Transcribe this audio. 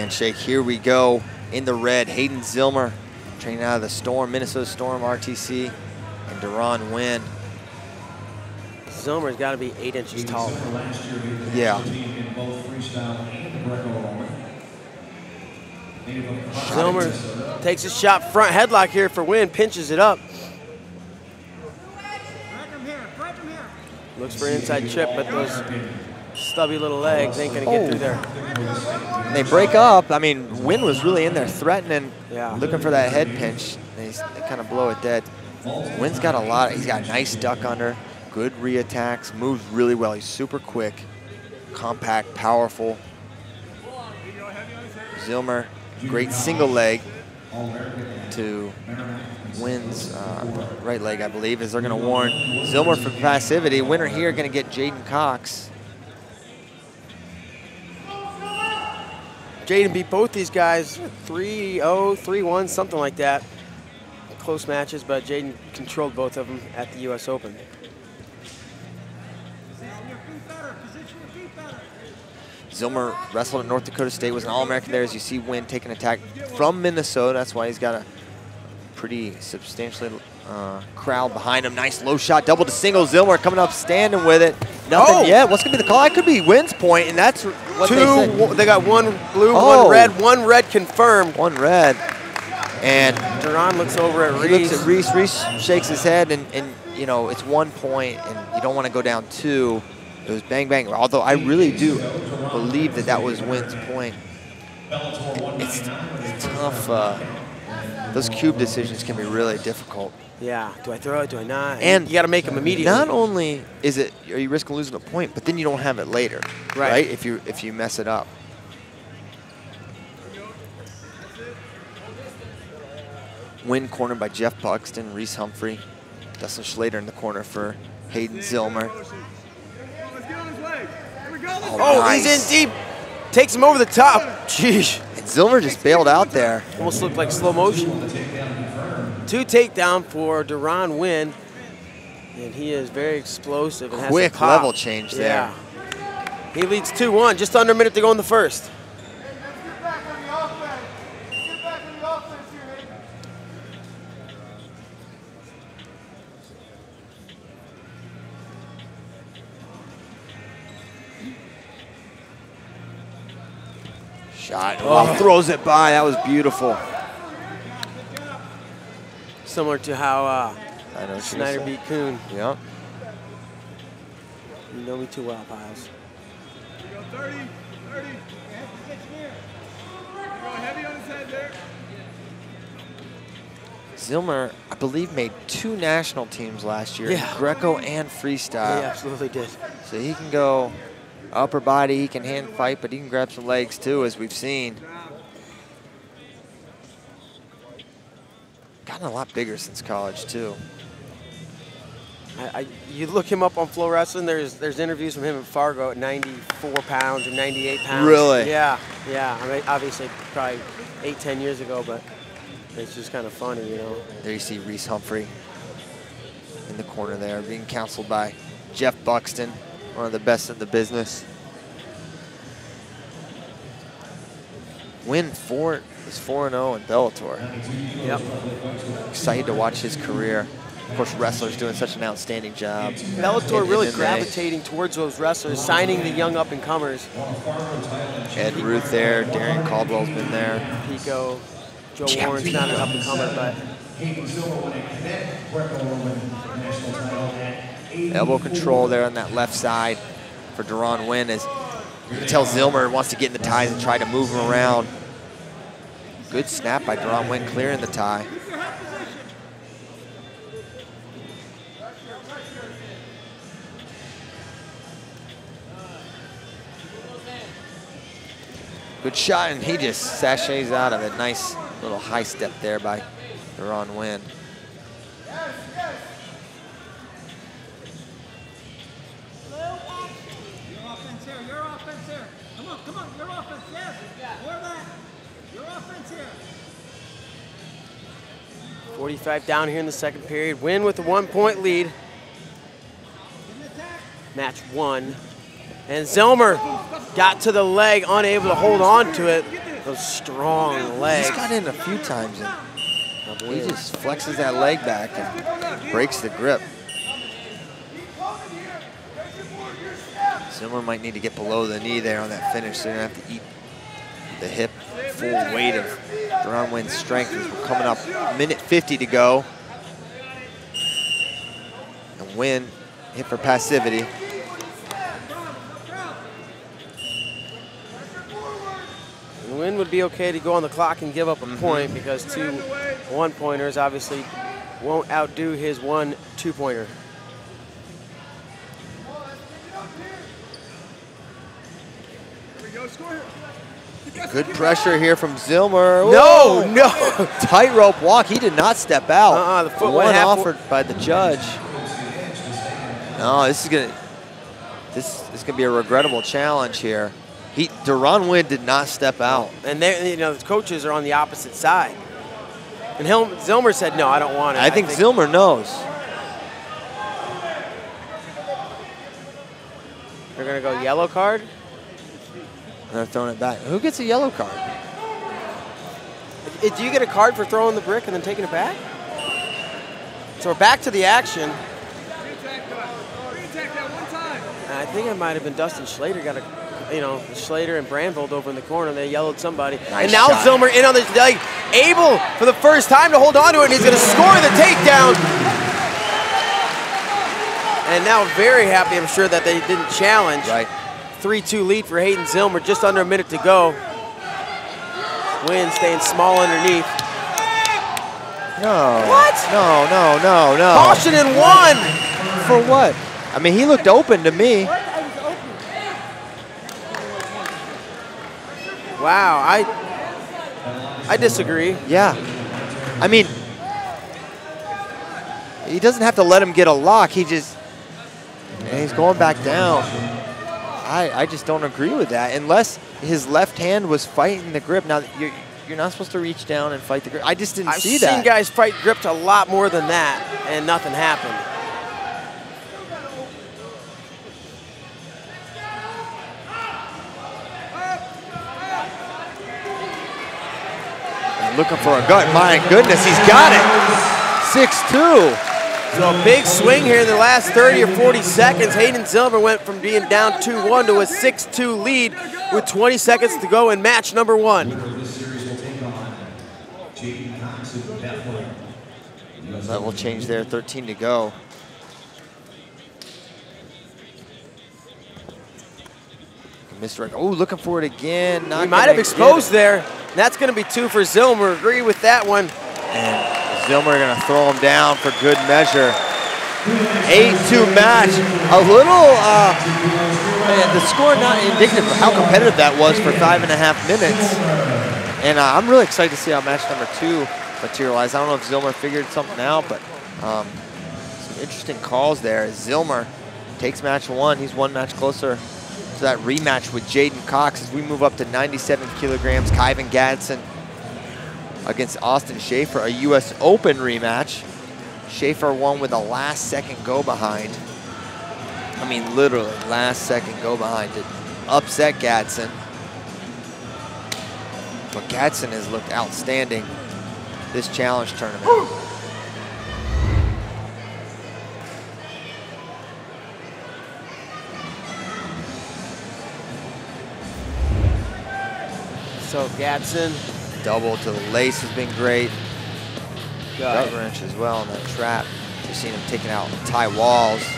handshake. Here we go in the red. Hayden Zillmer, training out of the Storm, Minnesota Storm RTC, and Deron Winn. Zillmer's got to be 8 inches tall. Yeah. Zillmer takes a shot front headlock here for Winn, pinches it up. Looks for an inside trip, but those stubby little legs ain't gonna get through there. They break up. I mean, Winn was really in there threatening, yeah, looking for that head pinch. They kind of blow it dead. Winn's got a lot. He's got a nice duck under, good re-attacks, moves really well. He's super quick, compact, powerful. Zillmer, great single leg to Winn's right leg, I believe, as they're going to warn Zillmer for passivity. Winner here going to get Jaden Cox. Jaden beat both these guys 3-0, 3-1, something like that. Close matches, but Jaden controlled both of them at the U.S. Open. Zillmer wrestled at North Dakota State, was an All-American there. As you see Winn take an attack from Minnesota. That's why he's got a pretty substantially crowd behind him. Nice low shot, double to single. Zillmer coming up, standing with it. Nothing yet. What's going to be the call? That could be Winn's point, and that's what they said. They got one blue, one red confirmed. One red. And Deron looks over at Reese. He looks at Reese. Reese shakes his head, and you know, it's 1 point, and you don't want to go down 2. It was bang, bang. Although I really do believe that that was Winn's point. It's tough. Those cube decisions can be really difficult. Yeah. Do I throw it? Do I not? And you got to make them immediately. Not only are you risking losing a point, but then you don't have it later, right? If you mess it up. Winn cornered by Jeff Buxton, Reese Humphrey, Dustin Schlater in the corner for Hayden Zillmer. Oh, nice. He's in deep. Takes him over the top. Jeez. And Zillmer just bailed out there. Almost looked like slow motion. 2 takedown for Deron Winn. And he is very explosive. And quick has some level change there. Yeah. He leads 2-1, just under a minute to go in the first. Shot. Oh, throws it by. That was beautiful. Similar to how Snyder beat Kuhn. Yep. You know me too well, Piles. 30, 30. Go heavy on his head there. Zillmer, I believe, made 2 national teams last year, Greco and freestyle. He absolutely did. So he can go upper body, he can hand fight, but he can grab some legs too, as we've seen. Gotten a lot bigger since college too. You look him up on Flow Wrestling, there's interviews from him in Fargo at 94 pounds or 98 pounds. Really? Yeah, yeah. I mean, obviously, probably 8, 10 years ago, but it's just kind of funny, you know. There you see Reese Humphrey in the corner there, being counseled by Jeff Buxton, one of the best in the business. Winn is 4-0 in Bellator. Yep. Excited to watch his career. Of course, wrestlers doing such an outstanding job. Bellator really gravitating towards those wrestlers, signing the young up-and-comers. Ed Ruth there, Darian Caldwell's been there. Pico, Joe Warren's not an up-and-comer, but... Elbow control there on that left side for Deron Winn, as you can tell Zillmer wants to get in the ties and try to move him around. Good snap by Deron Winn, clearing the tie. Good shot, and he just sachets out of it. Nice little high step there by Deron Winn. Your offense here. Come on, your offense, yes. More of that. Your offense here. 45 down here in the second period. Winn with a 1-point lead. Match 1. And Zillmer got to the leg, unable to hold on to it. those strong legs. He's got in a few times, and he just flexes that leg back and breaks the grip. Zillmer might need to get below the knee there on that finish, so you're gonna have to eat the hip full weight of Deron Winn's strength as we're coming up minute 50 to go. And Winn hit for passivity. And Winn would be okay to go on the clock and give up a point because 2 one-pointers obviously won't outdo his 1 two-pointer. Good pressure here from Zillmer. No, Whoa. no. Tightrope walk. He did not step out. The foot One went offered by the judge. No, this is gonna be a regrettable challenge here. Deron Winn did not step out. And they, the coaches are on the opposite side. And Zillmer said, no, I don't want it. I think Zillmer knows. They're gonna go yellow card. And they're throwing it back. Who gets a yellow card? Do you get a card for throwing the brick and then taking it back? So we're back to the action. And I think it might have been Dustin Schlater got Schlater and Brandvold over in the corner. They yellowed somebody. Nice and now shot. Zillmer in on the leg, able for the first time to hold on to it, and he's gonna score the takedown. And now very happy, I'm sure, that they didn't challenge. Right. 3-2 lead for Hayden Zillmer, just under a minute to go. Winn staying small underneath. No. What? No. Caution in 1. For what? I mean, he looked open to me. Wow, I disagree. Yeah. I mean, he doesn't have to let him get a lock. He's going back down. I just don't agree with that unless his left hand was fighting the grip. Now, you're not supposed to reach down and fight the grip. I just didn't see that. I've seen guys fight gripped a lot more than that, and nothing happened. And looking for a gut. My goodness, he's got it. 6-2. So a big swing here in the last 30 or 40 seconds. Hayden Zillmer went from being down 2-1 to a 6-2 lead with 20 seconds to go in match number 1. That will change there, 13 to go. Oh, looking for it again. He might have exposed there. That's going to be 2 for Zillmer. Agree with that one. And Zillmer going to throw him down for good measure. 8-2 match. A little, the score not indicative of how competitive that was for 5.5 minutes. And I'm really excited to see how match number 2 materialize. I don't know if Zillmer figured something out, but some interesting calls there. Zillmer takes match 1. He's 1 match closer to that rematch with Jaden Cox as we move up to 97 kilograms. Kyvan Gadsden against Austin Schaefer, a U.S. Open rematch. Schaefer won with a last-second go-behind. I mean, literally, last-second go-behind to upset Gadsden. But Gadsden has looked outstanding this challenge tournament. So Gadsden. Double to the lace has been great. Gut wrench as well in that trap. You've seen him taking out Ty Walls.